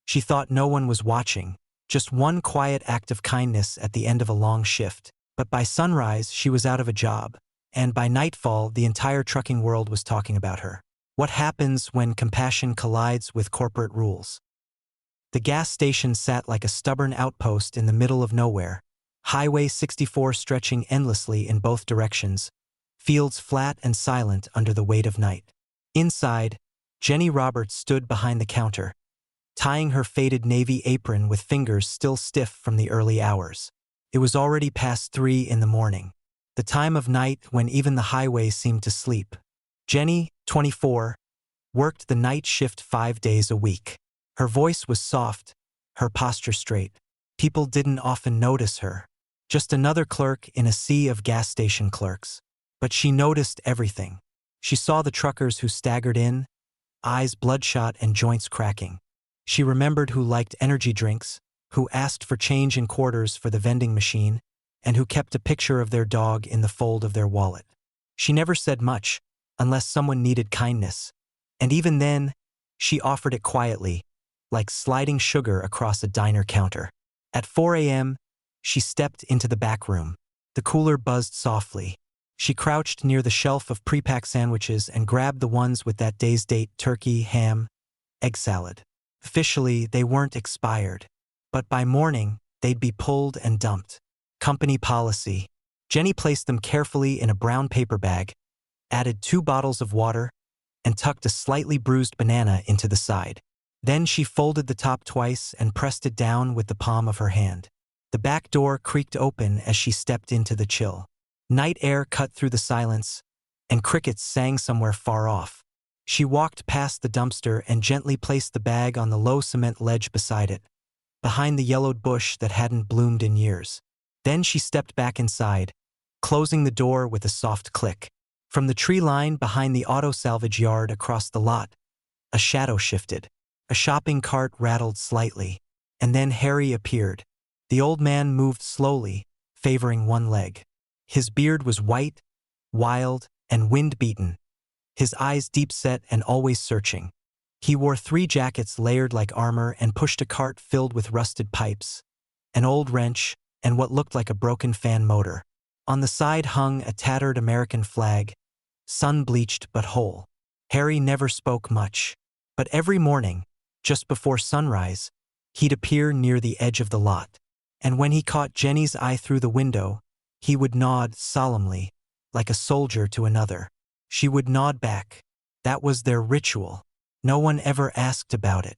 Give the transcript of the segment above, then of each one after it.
She thought no one was watching, just one quiet act of kindness at the end of a long shift. But by sunrise, she was out of a job, and by nightfall, the entire trucking world was talking about her. What happens when compassion collides with corporate rules? The gas station sat like a stubborn outpost in the middle of nowhere, Highway 64 stretching endlessly in both directions, fields flat and silent under the weight of night. Inside, Jenny Roberts stood behind the counter, tying her faded navy apron with fingers still stiff from the early hours. It was already past 3 in the morning, the time of night when even the highway seemed to sleep. Jenny, 24, worked the night shift 5 days a week. Her voice was soft, her posture straight. People didn't often notice her, just another clerk in a sea of gas station clerks. But she noticed everything. She saw the truckers who staggered in, eyes bloodshot and joints cracking. She remembered who liked energy drinks, who asked for change in quarters for the vending machine, and who kept a picture of their dog in the fold of their wallet. She never said much, unless someone needed kindness. And even then, she offered it quietly, like sliding sugar across a diner counter. At 4 a.m., she stepped into the back room. The cooler buzzed softly. She crouched near the shelf of pre-packed sandwiches and grabbed the ones with that day's date: turkey, ham, egg salad. Officially, they weren't expired, but by morning, they'd be pulled and dumped. Company policy. Jenny placed them carefully in a brown paper bag, added 2 bottles of water, and tucked a slightly bruised banana into the side. Then she folded the top twice and pressed it down with the palm of her hand. The back door creaked open as she stepped into the chill. Night air cut through the silence, and crickets sang somewhere far off. She walked past the dumpster and gently placed the bag on the low cement ledge beside it, behind the yellowed bush that hadn't bloomed in years. Then she stepped back inside, closing the door with a soft click. From the tree line behind the auto salvage yard across the lot, a shadow shifted. A shopping cart rattled slightly, and then Harry appeared. The old man moved slowly, favoring one leg. His beard was white, wild, and wind-beaten, his eyes deep-set and always searching. He wore 3 jackets layered like armor and pushed a cart filled with rusted pipes, an old wrench, and what looked like a broken fan motor. On the side hung a tattered American flag, sun-bleached but whole. Harry never spoke much, but every morning, just before sunrise, he'd appear near the edge of the lot. And when he caught Jenny's eye through the window, he would nod solemnly, like a soldier to another. She would nod back. That was their ritual. No one ever asked about it.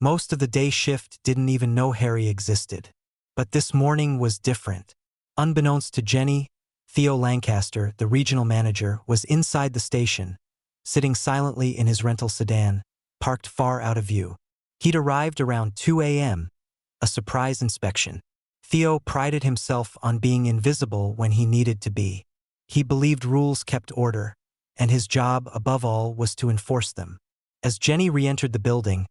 Most of the day shift didn't even know Harry existed. But this morning was different. Unbeknownst to Jenny, Theo Lancaster, the regional manager, was inside the station, sitting silently in his rental sedan, parked far out of view. He'd arrived around 2 a.m., a surprise inspection. Theo prided himself on being invisible when he needed to be. He believed rules kept order, and his job, above all, was to enforce them. As Jenny re-entered the building,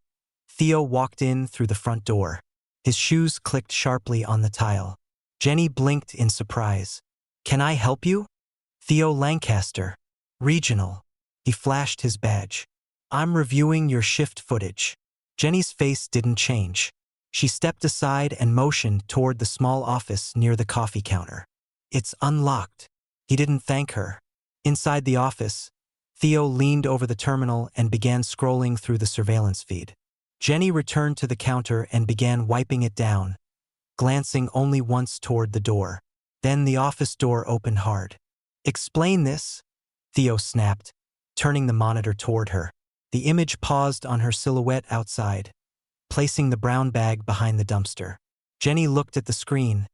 Theo walked in through the front door. His shoes clicked sharply on the tile. Jenny blinked in surprise. "Can I help you?" "Theo Lancaster, regional." He flashed his badge. "I'm reviewing your shift footage." Jenny's face didn't change. She stepped aside and motioned toward the small office near the coffee counter. "It's unlocked." He didn't thank her. Inside the office, Theo leaned over the terminal and began scrolling through the surveillance feed. Jenny returned to the counter and began wiping it down, glancing only once toward the door. Then the office door opened hard. "Explain this," Theo snapped, turning the monitor toward her. The image paused on her silhouette outside, placing the brown bag behind the dumpster. Jenny looked at the screen,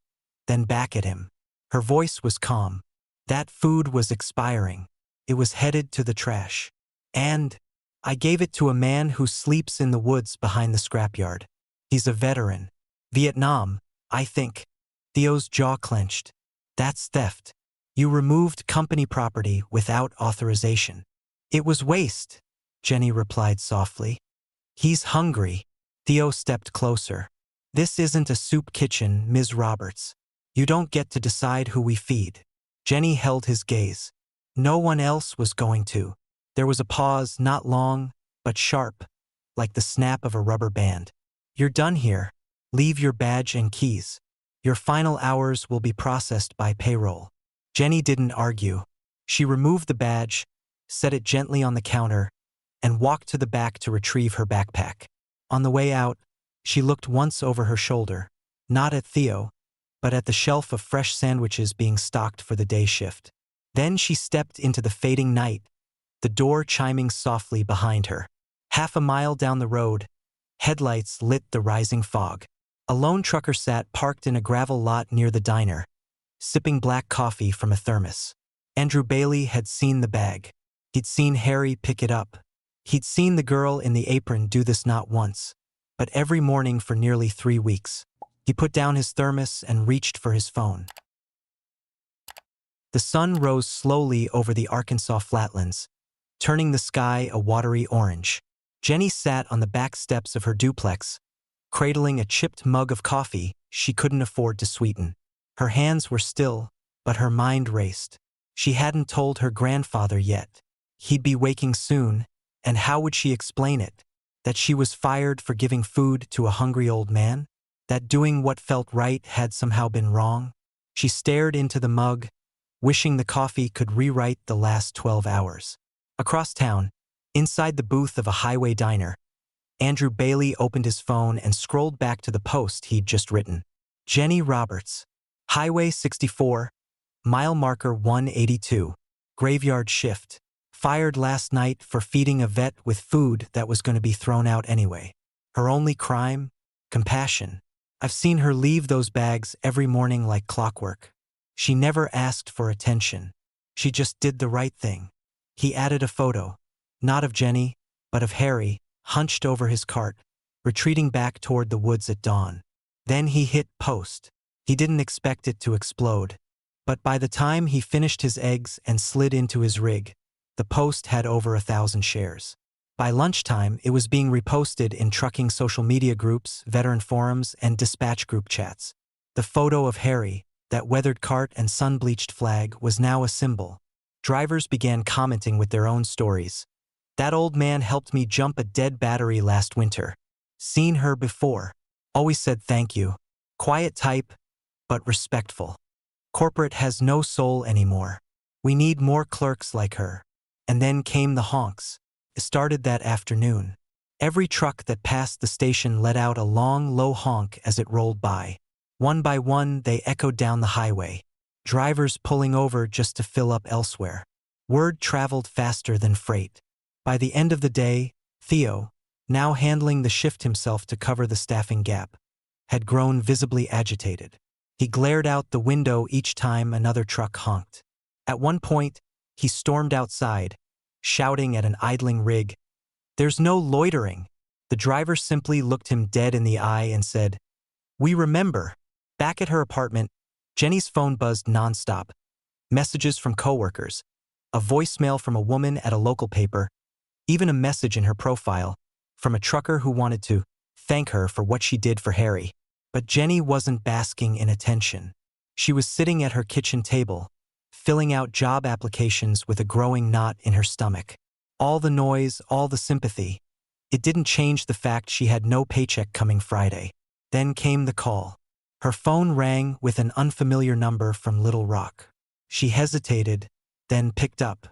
then back at him. Her voice was calm. "That food was expiring. It was headed to the trash. And I gave it to a man who sleeps in the woods behind the scrapyard. He's a veteran. Vietnam, I think." Theo's jaw clenched. "That's theft. You removed company property without authorization." "It was waste," Jenny replied softly. "He's hungry." Theo stepped closer. "This isn't a soup kitchen, Ms. Roberts. You don't get to decide who we feed." Jenny held his gaze. No one else was going to. There was a pause, not long, but sharp, like the snap of a rubber band. "You're done here. Leave your badge and keys. Your final hours will be processed by payroll." Jenny didn't argue. She removed the badge, set it gently on the counter, and walked to the back to retrieve her backpack. On the way out, she looked once over her shoulder, not at Theo, but at the shelf of fresh sandwiches being stocked for the day shift. Then she stepped into the fading night, the door chiming softly behind her. Half a mile down the road, headlights lit the rising fog. A lone trucker sat parked in a gravel lot near the diner, sipping black coffee from a thermos. Andrew Bailey had seen the bag. He'd seen Harry pick it up. He'd seen the girl in the apron do this not once, but every morning for nearly 3 weeks. He put down his thermos and reached for his phone. The sun rose slowly over the Arkansas flatlands, turning the sky a watery orange. Jenny sat on the back steps of her duplex, cradling a chipped mug of coffee she couldn't afford to sweeten. Her hands were still, but her mind raced. She hadn't told her grandfather yet. He'd be waking soon, and how would she explain it? That she was fired for giving food to a hungry old man? That doing what felt right had somehow been wrong? She stared into the mug, wishing the coffee could rewrite the last 12 hours. Across town, inside the booth of a highway diner, Andrew Bailey opened his phone and scrolled back to the post he'd just written. Jenny Roberts, Highway 64, mile marker 182, graveyard shift. Fired last night for feeding a vet with food that was going to be thrown out anyway. Her only crime? Compassion. I've seen her leave those bags every morning like clockwork. She never asked for attention. She just did the right thing. He added a photo, not of Jenny, but of Harry, hunched over his cart, retreating back toward the woods at dawn. Then he hit post. He didn't expect it to explode, but by the time he finished his eggs and slid into his rig, the post had over 1,000 shares. By lunchtime, it was being reposted in trucking social media groups, veteran forums, and dispatch group chats. The photo of Harry, that weathered cart and sun-bleached flag, was now a symbol. Drivers began commenting with their own stories. That old man helped me jump a dead battery last winter. Seen her before. Always said thank you. Quiet type, but respectful. Corporate has no soul anymore. We need more clerks like her. And then came the honks. It started that afternoon. Every truck that passed the station let out a long, low honk as it rolled by. One by one, they echoed down the highway. Drivers pulling over just to fill up elsewhere. Word traveled faster than freight. By the end of the day, Theo, now handling the shift himself to cover the staffing gap, had grown visibly agitated. He glared out the window each time another truck honked. At one point, he stormed outside, shouting at an idling rig, "There's no loitering." The driver simply looked him dead in the eye and said, "We remember." Back at her apartment, Jenny's phone buzzed nonstop. Messages from coworkers, a voicemail from a woman at a local paper, even a message in her profile from a trucker who wanted to thank her for what she did for Harry. But Jenny wasn't basking in attention. She was sitting at her kitchen table, filling out job applications with a growing knot in her stomach. All the noise, all the sympathy. It didn't change the fact she had no paycheck coming Friday. Then came the call. Her phone rang with an unfamiliar number from Little Rock. She hesitated, then picked up.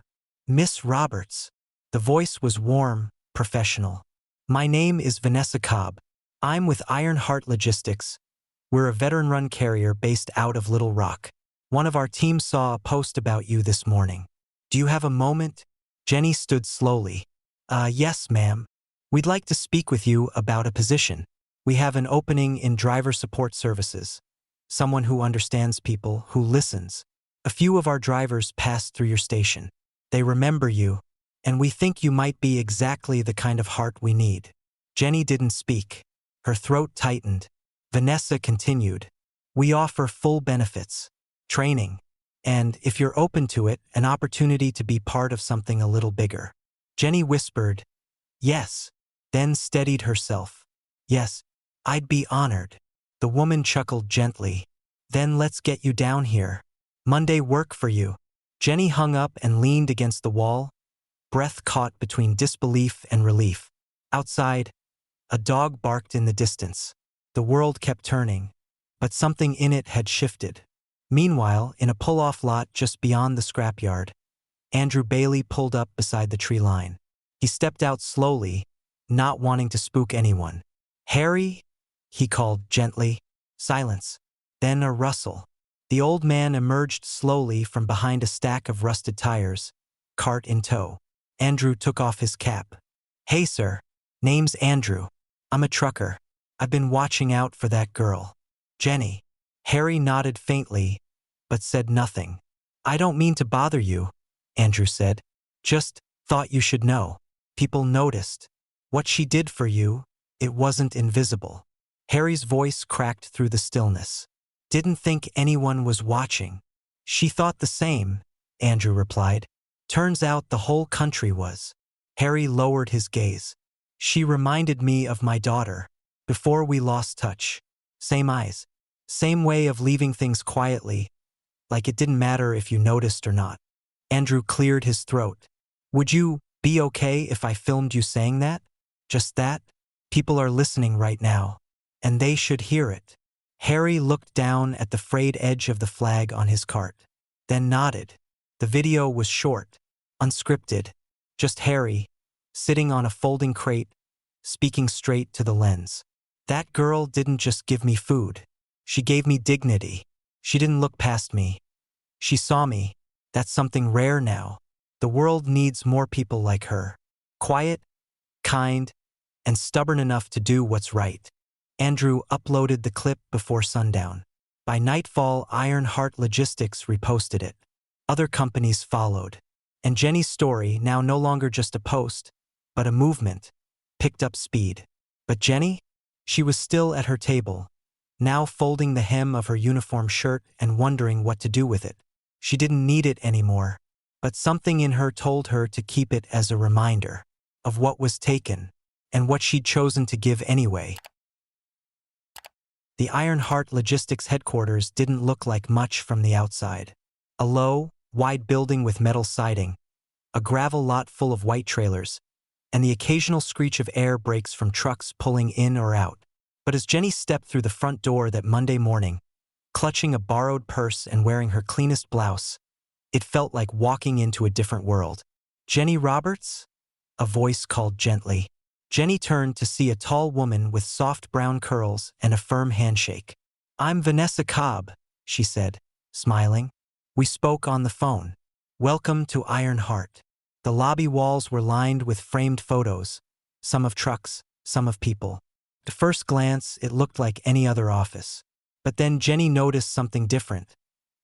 "Miss Roberts." The voice was warm, professional. "My name is Vanessa Cobb. I'm with Ironheart Logistics. We're a veteran-run carrier based out of Little Rock. One of our team saw a post about you this morning. Do you have a moment?" Jenny stood slowly. Yes, ma'am. We'd like to speak with you about a position. We have an opening in driver support services. Someone who understands people, who listens. A few of our drivers passed through your station. They remember you, and we think you might be exactly the kind of heart we need." Jenny didn't speak. Her throat tightened. Vanessa continued. "We offer full benefits, training, and, if you're open to it, an opportunity to be part of something a little bigger." Jenny whispered, "Yes," then steadied herself. "Yes, I'd be honored." The woman chuckled gently. "Then let's get you down here. Monday work for you?" Jenny hung up and leaned against the wall, breath caught between disbelief and relief. Outside, A dog barked in the distance. The world kept turning, but something in it had shifted. Meanwhile, in a pull-off lot just beyond the scrapyard, Andrew Bailey pulled up beside the tree line. He stepped out slowly, not wanting to spook anyone. "Harry?" he called gently. Silence. Then a rustle. The old man emerged slowly from behind a stack of rusted tires, cart in tow. Andrew took off his cap. "Hey, sir. Name's Andrew. I'm a trucker. I've been watching out for that girl. Jenny." Harry nodded faintly, but said nothing. "I don't mean to bother you," Andrew said. "Just thought you should know. People noticed. What she did for you, it wasn't invisible." Harry's voice cracked through the stillness. "Didn't think anyone was watching." "She thought the same," Andrew replied. "Turns out the whole country was." Harry lowered his gaze. "She reminded me of my daughter. Before we lost touch. Same eyes. Same way of leaving things quietly, like it didn't matter if you noticed or not." Andrew cleared his throat. "Would you be okay if I filmed you saying that? Just that? People are listening right now, and they should hear it." Harry looked down at the frayed edge of the flag on his cart, then nodded. The video was short, unscripted, just Harry, sitting on a folding crate, speaking straight to the lens. "That girl didn't just give me food. She gave me dignity. She didn't look past me. She saw me. That's something rare now. The world needs more people like her. Quiet, kind, and stubborn enough to do what's right." Andrew uploaded the clip before sundown. By nightfall, Ironheart Logistics reposted it. Other companies followed. And Jenny's story, now no longer just a post, but a movement, picked up speed. But Jenny? She was still at her table, now folding the hem of her uniform shirt and wondering what to do with it. She didn't need it anymore, but something in her told her to keep it as a reminder of what was taken and what she'd chosen to give anyway. The Ironheart Logistics headquarters didn't look like much from the outside. A low, wide building with metal siding, a gravel lot full of white trailers, and the occasional screech of air brakes from trucks pulling in or out. But as Jenny stepped through the front door that Monday morning, clutching a borrowed purse and wearing her cleanest blouse, it felt like walking into a different world. "Jenny Roberts?" a voice called gently. Jenny turned to see a tall woman with soft brown curls and a firm handshake. "I'm Vanessa Cobb," she said, smiling. "We spoke on the phone. Welcome to Ironheart." The lobby walls were lined with framed photos, some of trucks, some of people. At first glance, it looked like any other office. But then Jenny noticed something different.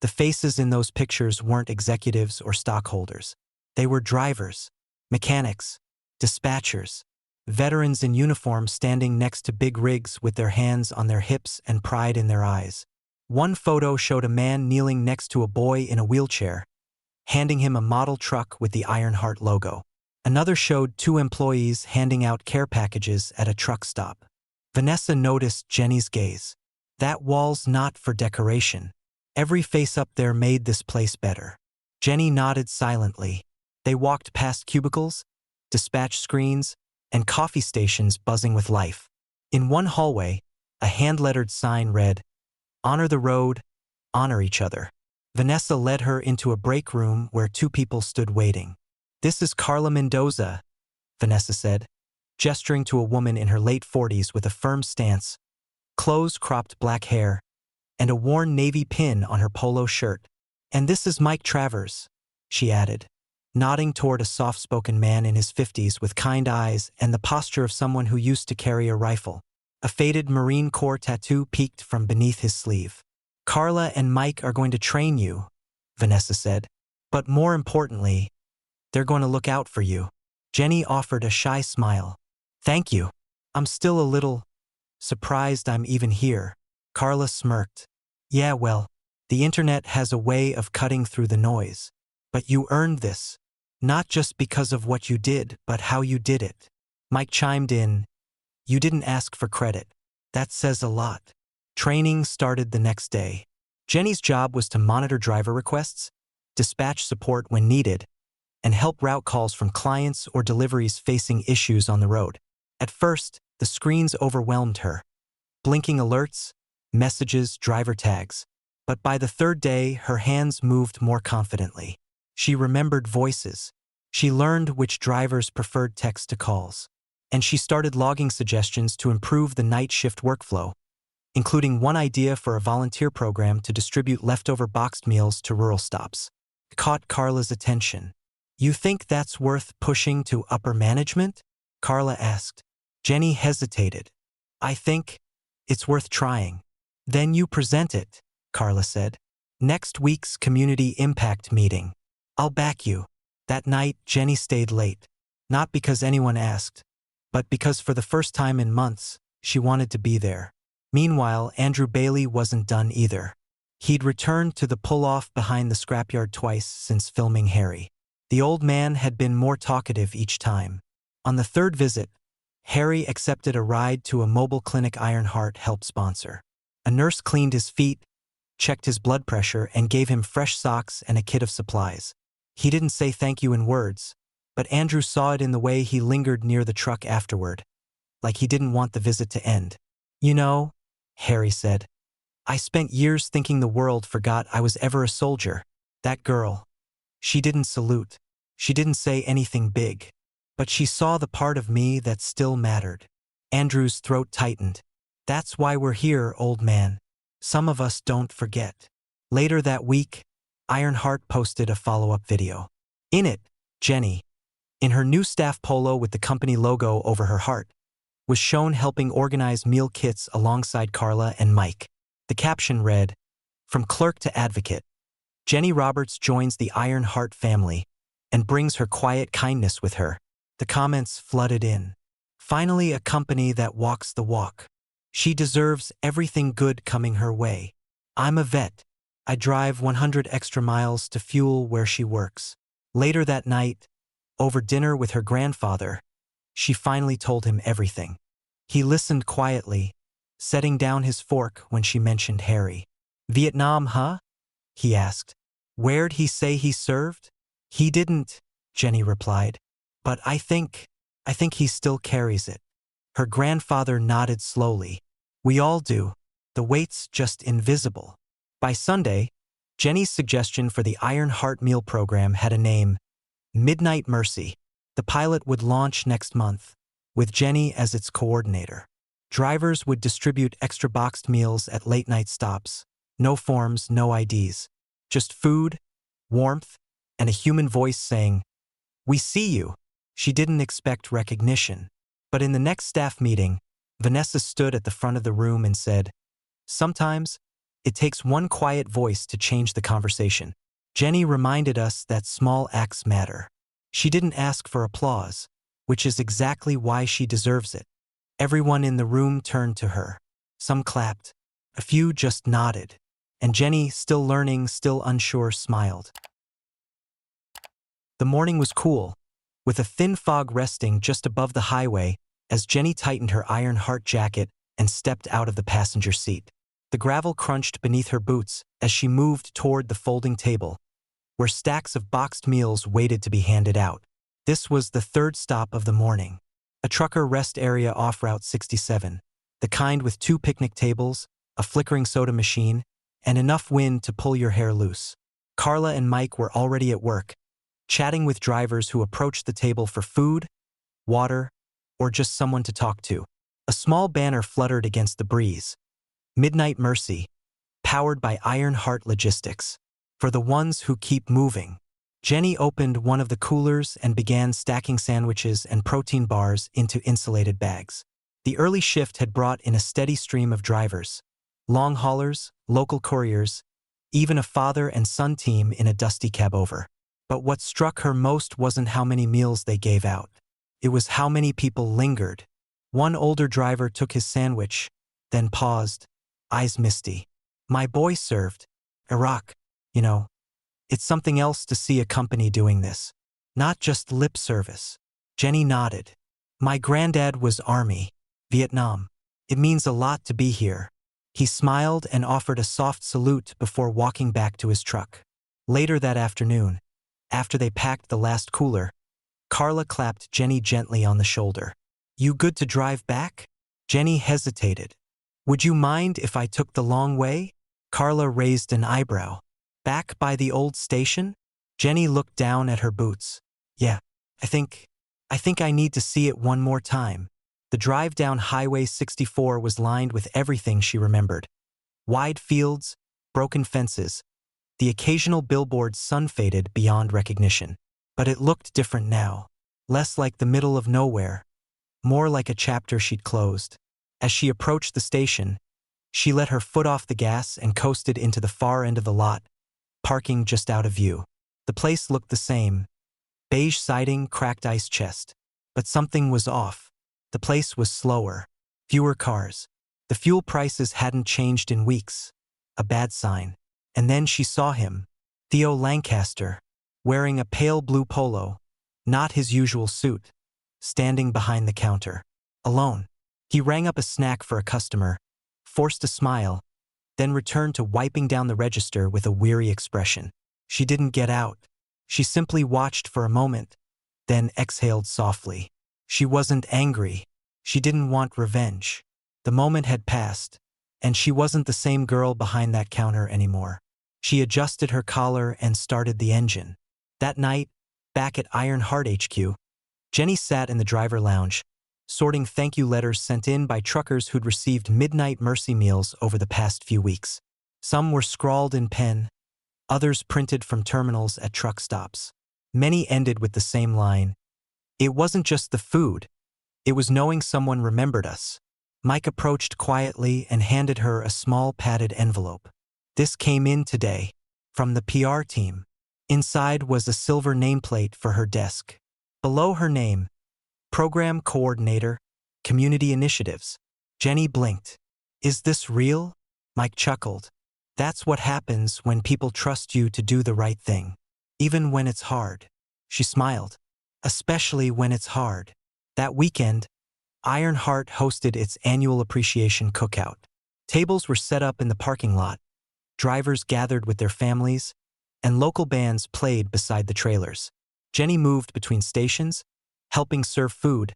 The faces in those pictures weren't executives or stockholders. They were drivers, mechanics, dispatchers, veterans in uniform standing next to big rigs with their hands on their hips and pride in their eyes. One photo showed a man kneeling next to a boy in a wheelchair, handing him a model truck with the Ironheart logo. Another showed two employees handing out care packages at a truck stop. Vanessa noticed Jenny's gaze. "That wall's not for decoration. Every face up there made this place better." Jenny nodded silently. They walked past cubicles, dispatch screens, and coffee stations buzzing with life. In one hallway, a hand-lettered sign read, "Honor the road, honor each other." Vanessa led her into a break room where two people stood waiting. "This is Carla Mendoza," Vanessa said, gesturing to a woman in her late 40s with a firm stance, close-cropped black hair, and a worn navy pin on her polo shirt. "And this is Mike Travers," she added, nodding toward a soft-spoken man in his 50s with kind eyes and the posture of someone who used to carry a rifle. A faded Marine Corps tattoo peeked from beneath his sleeve. "Carla and Mike are going to train you," Vanessa said. "But more importantly, they're going to look out for you." Jenny offered a shy smile. "Thank you. I'm still a little surprised I'm even here." Carla smirked. "Yeah, well, the internet has a way of cutting through the noise. But you earned this. Not just because of what you did, but how you did it." Mike chimed in, "You didn't ask for credit. That says a lot." Training started the next day. Jenny's job was to monitor driver requests, dispatch support when needed, and help route calls from clients or deliveries facing issues on the road. At first, The screens overwhelmed her. Blinking alerts, messages, driver tags. But by the third day, her hands moved more confidently. She remembered voices. She learned which drivers preferred text to calls. And she started logging suggestions to improve the night shift workflow, including one idea for a volunteer program to distribute leftover boxed meals to rural stops. It caught Carla's attention. "You think that's worth pushing to upper management?" Carla asked. Jenny hesitated. "I think it's worth trying." "Then you present it," Carla said. "Next week's community impact meeting. I'll back you." That night, Jenny stayed late. Not because anyone asked, but because for the first time in months, she wanted to be there. Meanwhile, Andrew Bailey wasn't done either. He'd returned to the pull-off behind the scrapyard twice since filming Harry. The old man had been more talkative each time. On the third visit, Harry accepted a ride to a mobile clinic Ironheart helped sponsor. A nurse cleaned his feet, checked his blood pressure, and gave him fresh socks and a kit of supplies. He didn't say thank you in words, but Andrew saw it in the way he lingered near the truck afterward, like he didn't want the visit to end. "You know," Harry said, "I spent years thinking the world forgot I was ever a soldier. That girl, she didn't salute. She didn't say anything big. But she saw the part of me that still mattered." Andrew's throat tightened. "That's why we're here, old man. Some of us don't forget." Later that week, Ironheart posted a follow-up video. In it, Jenny, in her new staff polo with the company logo over her heart, was shown helping organize meal kits alongside Carla and Mike. The caption read, "From clerk to advocate, Jenny Roberts joins the Ironheart family and brings her quiet kindness with her." The comments flooded in. "Finally a company that walks the walk. She deserves everything good coming her way. I'm a vet. I drive 100 extra miles to fuel where she works." Later that night, over dinner with her grandfather, she finally told him everything. He listened quietly, setting down his fork when she mentioned Harry. "Vietnam, huh?" he asked. "Where'd he say he served?" "He didn't," Jenny replied. "But I think he still carries it." Her grandfather nodded slowly. "We all do. The weight's just invisible." By Sunday, Jenny's suggestion for the Ironheart meal program had a name: Midnight Mercy. The pilot would launch next month, with Jenny as its coordinator. Drivers would distribute extra boxed meals at late-night stops. No forms, no IDs. Just food, warmth, and a human voice saying, "We see you." She didn't expect recognition. But in the next staff meeting, Vanessa stood at the front of the room and said, "Sometimes, it takes one quiet voice to change the conversation." Jenny reminded us that small acts matter. She didn't ask for applause, which is exactly why she deserves it. Everyone in the room turned to her. Some clapped. A few just nodded. And Jenny, still learning, still unsure, smiled. The morning was cool, with a thin fog resting just above the highway as Jenny tightened her Ironheart jacket and stepped out of the passenger seat. The gravel crunched beneath her boots as she moved toward the folding table, where stacks of boxed meals waited to be handed out. This was the third stop of the morning. A trucker rest area off Route 67, the kind with 2 picnic tables, a flickering soda machine, and enough wind to pull your hair loose. Carla and Mike were already at work, chatting with drivers who approached the table for food, water, or just someone to talk to. A small banner fluttered against the breeze. Midnight Mercy, powered by Ironheart Logistics. For the ones who keep moving. Jenny opened one of the coolers and began stacking sandwiches and protein bars into insulated bags. The early shift had brought in a steady stream of drivers. Long haulers, local couriers, even a father and son team in a dusty cab over. But what struck her most wasn't how many meals they gave out. It was how many people lingered. One older driver took his sandwich, then paused, eyes misty. "My boy served Iraq, you know. It's something else to see a company doing this. Not just lip service." Jenny nodded. "My granddad was Army, Vietnam. It means a lot to be here." He smiled and offered a soft salute before walking back to his truck. Later that afternoon, after they packed the last cooler, Carla clapped Jenny gently on the shoulder. You good to drive back? Jenny hesitated. Would you mind if I took the long way? Carla raised an eyebrow. Back by the old station? Jenny looked down at her boots. Yeah, I think I need to see it one more time. The drive down Highway 64 was lined with everything she remembered. Wide fields, broken fences, the occasional billboard sun-faded beyond recognition. But it looked different now. Less like the middle of nowhere, more like a chapter she'd closed. As she approached the station, she let her foot off the gas and coasted into the far end of the lot, parking just out of view. The place looked the same. Beige siding, cracked ice chest. But something was off. The place was slower. Fewer cars. The fuel prices hadn't changed in weeks. A bad sign. And then she saw him. Theo Lancaster, wearing a pale blue polo, not his usual suit, standing behind the counter. Alone. He rang up a snack for a customer, forced a smile, then returned to wiping down the register with a weary expression. She didn't get out. She simply watched for a moment, then exhaled softly. She wasn't angry. She didn't want revenge. The moment had passed, and she wasn't the same girl behind that counter anymore. She adjusted her collar and started the engine. That night, back at Iron Heart HQ, Jenny sat in the driver lounge, sorting thank you letters sent in by truckers who'd received midnight mercy meals over the past few weeks. Some were scrawled in pen, others printed from terminals at truck stops. Many ended with the same line. It wasn't just the food. It was knowing someone remembered us. Mike approached quietly and handed her a small padded envelope. This came in today, from the PR team. Inside was a silver nameplate for her desk. Below her name, Program Coordinator, Community Initiatives. Jenny blinked. Is this real? Mike chuckled. That's what happens when people trust you to do the right thing. Even when it's hard. She smiled. Especially when it's hard. That weekend, Ironheart hosted its annual appreciation cookout. Tables were set up in the parking lot. Drivers gathered with their families, and local bands played beside the trailers. Jenny moved between stations, helping serve food,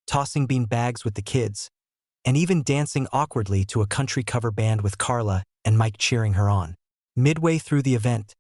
tossing bean bags with the kids, and even dancing awkwardly to a country cover band with Carla and Mike cheering her on. Midway through the event,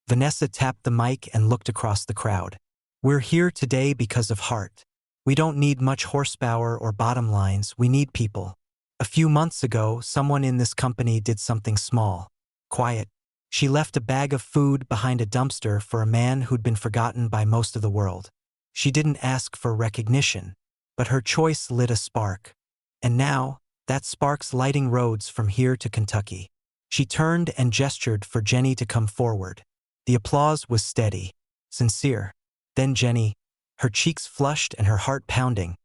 Vanessa tapped the mic and looked across the crowd. We're here today because of heart. We don't need much horsepower or bottom lines, we need people. A few months ago, someone in this company did something small, quiet. She left a bag of food behind a dumpster for a man who'd been forgotten by most of the world. She didn't ask for recognition, but her choice lit a spark. And now, that spark's lighting roads from here to Kentucky. She turned and gestured for Jenny to come forward. The applause was steady, sincere. Then Jenny, her cheeks flushed and her heart pounding,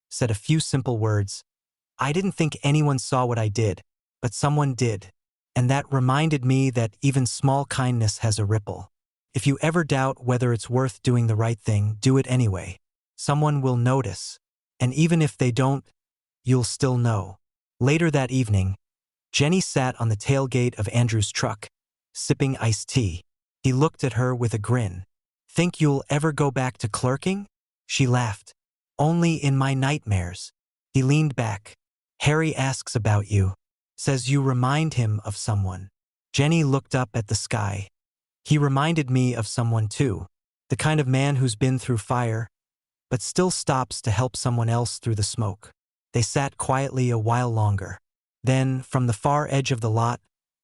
said a few simple words. I didn't think anyone saw what I did, but someone did. And that reminded me that even small kindness has a ripple. If you ever doubt whether it's worth doing the right thing, do it anyway. Someone will notice. And even if they don't, you'll still know. Later that evening, Jenny sat on the tailgate of Andrew's truck, sipping iced tea. He looked at her with a grin. Think you'll ever go back to clerking? She laughed. Only in my nightmares. He leaned back. Harry asks about you. Says you remind him of someone. Jenny looked up at the sky. He reminded me of someone too. The kind of man who's been through fire, but still stops to help someone else through the smoke. They sat quietly a while longer. Then, from the far edge of the lot,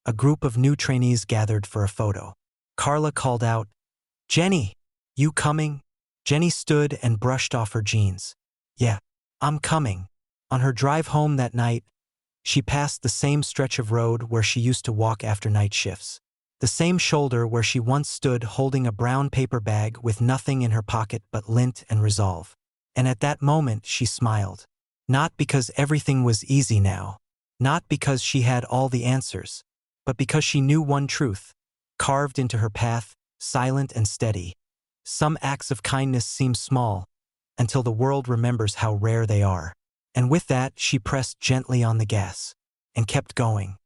a group of new trainees gathered for a photo. Carla called out, Jenny, you coming? Jenny stood and brushed off her jeans. Yeah, I'm coming. On her drive home that night, she passed the same stretch of road where she used to walk after night shifts. The same shoulder where she once stood holding a brown paper bag with nothing in her pocket but lint and resolve. And at that moment she smiled. Not because everything was easy now. Not because she had all the answers. But because she knew one truth, carved into her path, silent and steady. Some acts of kindness seem small, until the world remembers how rare they are. And with that, she pressed gently on the gas, and kept going.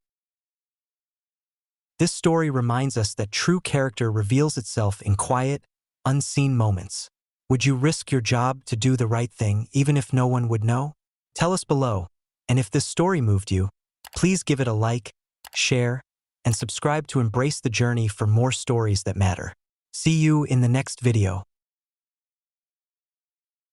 This story reminds us that true character reveals itself in quiet, unseen moments. Would you risk your job to do the right thing even if no one would know? Tell us below, and if this story moved you, please give it a like, share, and subscribe to embrace the journey for more stories that matter. See you in the next video.